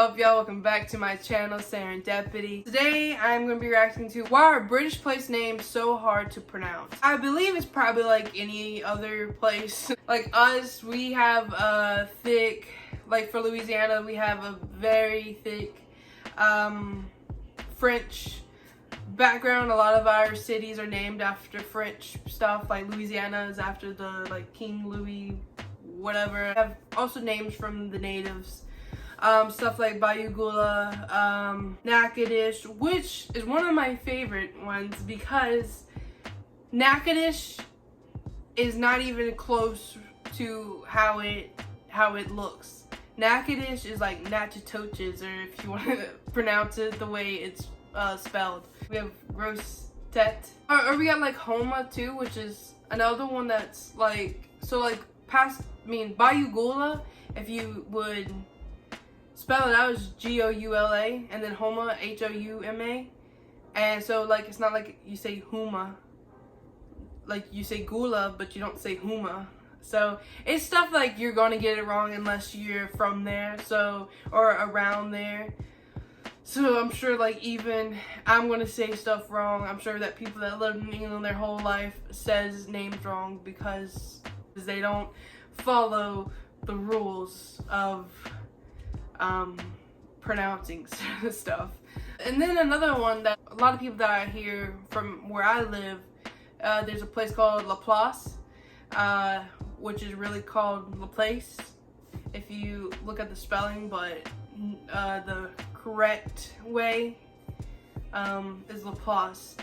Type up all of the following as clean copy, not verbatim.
up, y'all? Welcome back to my channel, Serendipity. Today, I'm going to be reacting to why are British place names so hard to pronounce. I believe it's probably like any other place. Like us, we have a thick, like for Louisiana, we have a very thick French background. A lot of our cities are named after French stuff, like Louisiana is after the like King Louis whatever. I have also names from the natives, stuff like 𝐒𝐲𝐤𝐞, 𝐂𝐤𝐤𝐤𝐞, which is one of my favorite ones because 𝐂𝐤𝐤𝐤𝐞 is not even close to how it looks. 𝐂𝐤𝐤𝐤𝐞 is like Natchitoches, or if you want to pronounce it the way it's spelled. We have Grosset. Or we got like Homa too, which is another one that's like, so like 𝐒𝐲𝐤𝐞, if you would spell it out, is 𝐒𝐲𝐤𝐿A, and then Homa, 𝐻𝐿𝑢𝑚𝐴. And so like it's not like you say Huma, like you say Gula, but you don't say Huma. So it's stuff like you're gonna get it wrong unless you're from there, so, or around there. So I'm sure like even I'm gonna say stuff wrong. I'm sure that people that live in England their whole life says names wrong because they don't follow the rules of pronouncing stuff. And then another one that a lot of people that I hear from where I live, there's a place called Laplace, which is really called Laplace if you look at the spelling, but the correct way is Laplace.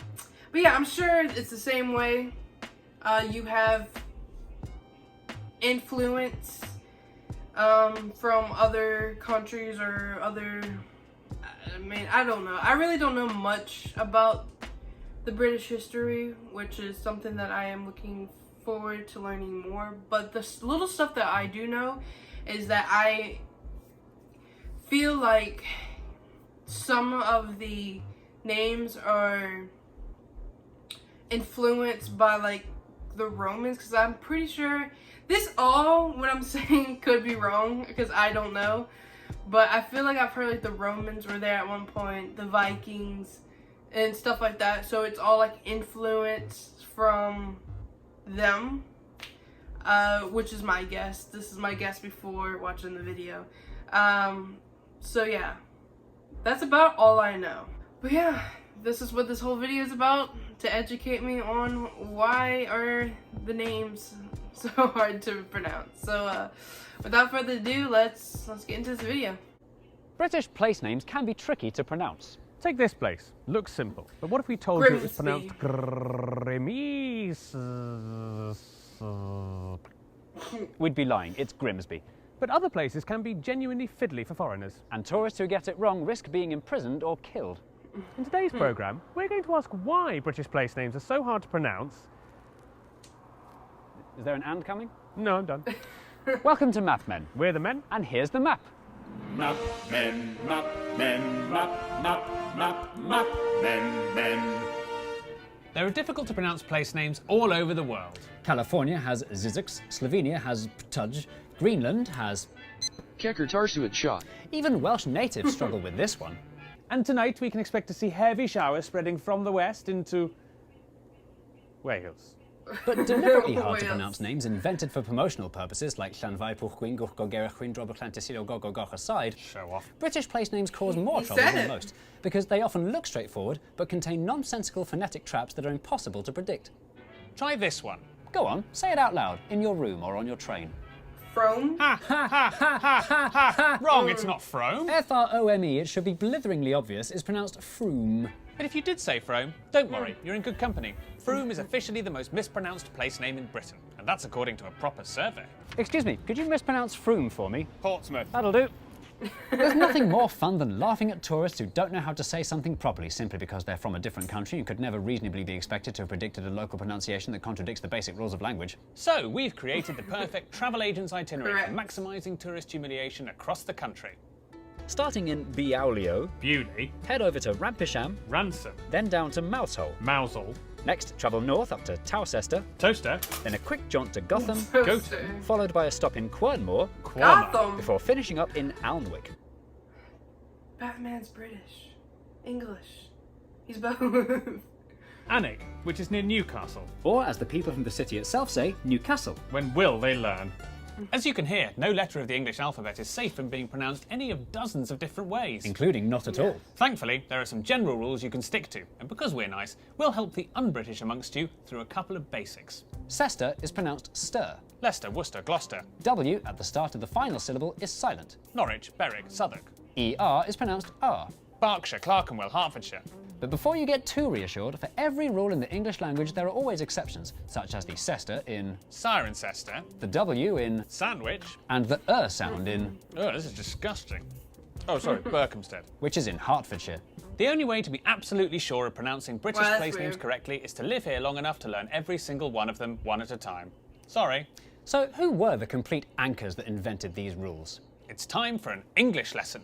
But yeah, I'm sure it's the same way. You have influence from other countries or other, I mean, I don't know. I really don't know much about the British history, which is something that I am looking forward to learning more. But the little stuff that I do know is that I feel like some of the names are influenced by like the Romans, because I'm pretty sure this all what I'm saying could be wrong because I don't know, but I feel like I've heard like the Romans were there at one point, the Vikings and stuff like that, so it's all like influence from them, which is my guess. This is my guess before watching the video. So yeah, that's about all I know. But yeah, this is what this whole video is about, to educate me on why are the names so hard to pronounce. So without further ado, let's get into this video. British place names can be tricky to pronounce. Take this place. Looks simple. But what if we told you it's pronounced Grimsby? We'd be lying. It's Grimsby. But other places can be genuinely fiddly for foreigners. And tourists who get it wrong risk being imprisoned or killed. In today's programme, we're going to ask why British place names are so hard to pronounce. Is there an and coming? No, I'm done. Welcome to Map Men. We're the men. And here's the map. Map men, map men, map, map, map, map, men. There are difficult to pronounce place names all over the world. California has 𝐒𝐲𝐤𝐤𝐤𝐞, Slovenia has 𝐿𝐻, Greenland has 𝐂𝐤𝐤𝐤𝐞. Even Welsh natives struggle with this one. And tonight we can expect to see heavy showers spreading from the west into Wales. But deliberately hard to pronounce names invented for promotional purposes like 𝐿𝐵𝐴𝐻𝐤𝐤𝐿𝐻𝐿 aside, Show off. British place names cause more trouble than most because they often look straightforward but contain nonsensical phonetic traps that are impossible to predict. Try this one. Go on, say it out loud, in your room or on your train. Frome? Wrong, it's not Frome. F-R-O-M-E, it should be blitheringly obvious, is pronounced Froome. But if you did say Frome, don't worry, you're in good company. Frome is officially the most mispronounced place name in Britain, and that's according to a proper survey. Excuse me, could you mispronounce Froome for me? Portsmouth. That'll do. There's nothing more fun than laughing at tourists who don't know how to say something properly simply because they're from a different country and could never reasonably be expected to have predicted a local pronunciation that contradicts the basic rules of language. So, we've created the perfect travel agent's itinerary for maximising tourist humiliation across the country. Starting in 𝐵𝐴𝐿𝐸, Beauty. head over to Rampisham, Ransom. then down to Mousehole. Mousehole. Next, travel north up to Towcester, Toaster. then a quick jaunt to Gotham, Toaster. followed by a stop in Quernmore, Gotham. before finishing up in Alnwick. Batman's British. English. He's both. Alnwick, which is near Newcastle. Or, as the people from the city itself say, Newcastle. When will they learn? As you can hear, no letter of the English alphabet is safe from being pronounced any of dozens of different ways. Including not at all. Thankfully, there are some general rules you can stick to, and because we're nice, we'll help the un-British amongst you through a couple of basics. Cester is pronounced stir. Leicester, Worcester, Gloucester. W at the start of the final syllable is silent. Norwich, Berwick, Southwark. ER is pronounced R. Berkshire, Clerkenwell, Hertfordshire. But before you get too reassured, for every rule in the English language there are always exceptions, such as the cester in Cirencester. the W in Sandwich. and the sound in Oh, this is disgusting. Oh, sorry, Berkhamsted. which is in Hertfordshire. The only way to be absolutely sure of pronouncing British Well, that's place names weird. correctly is to live here long enough to learn every single one of them one at a time. Sorry. So who were the complete anchors that invented these rules? It's time for an English lesson.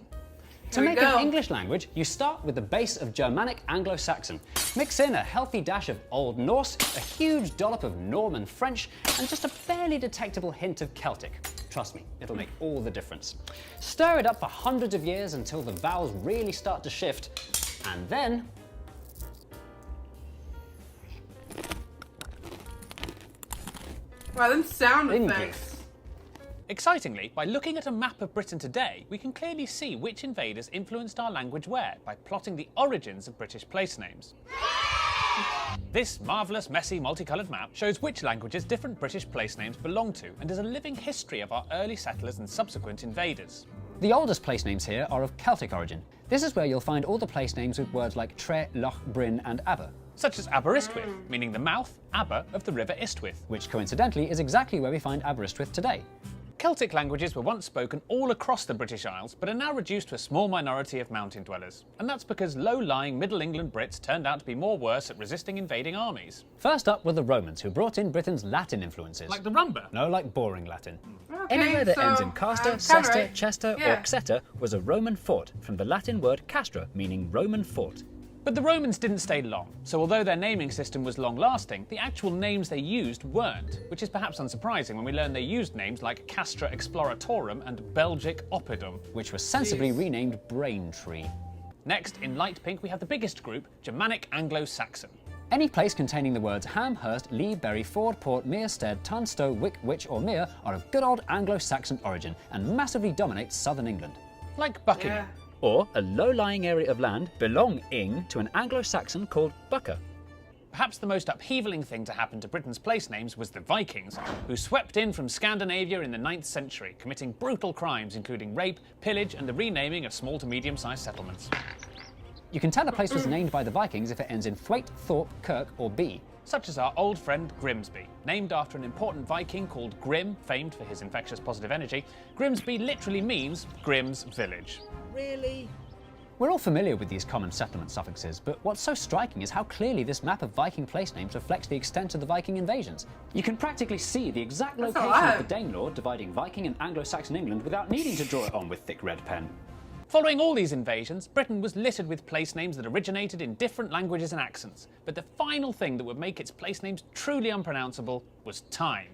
To Here we make go. an English language, you start with the base of Germanic Anglo-Saxon. Mix in a healthy dash of Old Norse, a huge dollop of Norman French, and just a barely detectable hint of Celtic. Trust me, it'll make all the difference. Stir it up for hundreds of years until the vowels really start to shift, and then Wow, them sound English. effects. Excitingly, by looking at a map of Britain today, we can clearly see which invaders influenced our language where by plotting the origins of British place names. This marvellous, messy, multicoloured map shows which languages different British place names belong to and is a living history of our early settlers and subsequent invaders. the oldest place names here are of Celtic origin. This is where you'll find all the place names with words like Tre, Loch, Bryn and Aber, Such as Aberystwyth, meaning the mouth, Aber, of the River Istwyth. which coincidentally is exactly where we find Aberystwyth today. Celtic languages were once spoken all across the British Isles, but are now reduced to a small minority of mountain dwellers. And that's because low-lying Middle England Brits turned out to be more worse at resisting invading armies. First up were the Romans, who brought in Britain's Latin influences. Like the rumba. No, like boring Latin. Okay, Anywhere that so, ends in caster, kinda cester, right. chester, Yeah. or xeta was a Roman fort, from the Latin word castra, meaning Roman fort. But the Romans didn't stay long, so although their naming system was long-lasting, the actual names they used weren't, which is perhaps unsurprising when we learn they used names like Castra Exploratorum and Belgic Oppidum. Which was sensibly renamed Braintree. Next, in light pink, we have the biggest group, Germanic Anglo-Saxon. Any place containing the words Ham, Hurst, Lee, Bury, Ford, Port, Mere, Stead, Tunstall, Wick, Witch or Mere are of good old Anglo-Saxon origin and massively dominate southern England. Like Buckingham. Yeah. Or a low-lying area of land belonging to an Anglo-Saxon called Bucca. Perhaps the most upheavaling thing to happen to Britain's place names was the Vikings, who swept in from Scandinavia in the 9th century, committing brutal crimes including rape, pillage and the renaming of small to medium-sized settlements. You can tell a place was named by the Vikings if it ends in Thwaite, Thorpe, Kirk or B. Such as our old friend Grimsby. Named after an important Viking called Grim, famed for his infectious positive energy, Grimsby literally means Grim's village. Really? We're all familiar with these common settlement suffixes, but what's so striking is how clearly this map of Viking place names reflects the extent of the Viking invasions. You can practically see the exact That's a location lot. of the Danelaw dividing Viking and Anglo-Saxon England without needing to draw it on with thick red pen. Following all these invasions, Britain was littered with place names that originated in different languages and accents, but the final thing that would make its place names truly unpronounceable was time.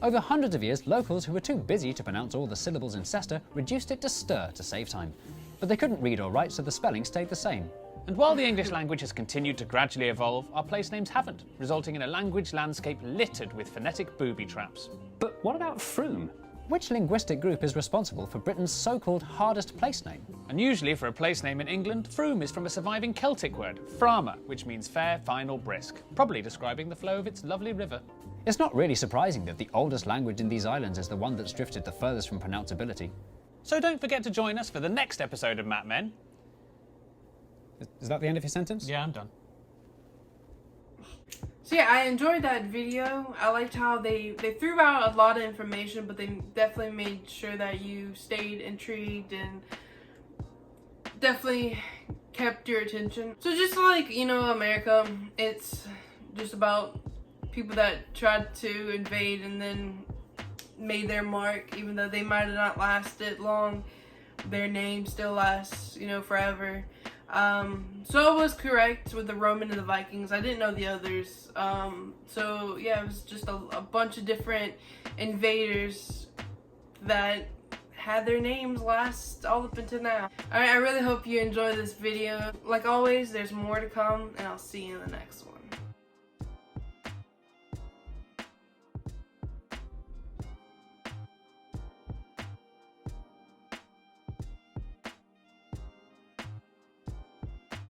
Over hundreds of years, locals who were too busy to pronounce all the syllables in Cester reduced it to stir to save time. But they couldn't read or write, so the spelling stayed the same. And while the English language has continued to gradually evolve, our place names haven't, resulting in a language landscape littered with phonetic booby traps. But what about Froome? Which linguistic group is responsible for Britain's so-called hardest place name? Unusually for a place name in England, Froome is from a surviving Celtic word, frama, which means fair, fine or brisk, probably describing the flow of its lovely river. It's not really surprising that the oldest language in these islands is the one that's drifted the furthest from pronounceability. So don't forget to join us for the next episode of Map Men. Is that the end of your sentence? Yeah, I'm done. So yeah, I enjoyed that video. I liked how they threw out a lot of information, but they definitely made sure that you stayed intrigued and definitely kept your attention. So just like, you know, America, it's just about people that tried to invade and then made their mark, even though they might have not lasted long. Their name still lasts, you know, forever. So I was correct with the Roman and the Vikings. I didn't know the others. So yeah, it was just a bunch of different invaders that had their names last all up until now. Alright, I really hope you enjoyed this video. Like always, there's more to come, and I'll see you in the next one.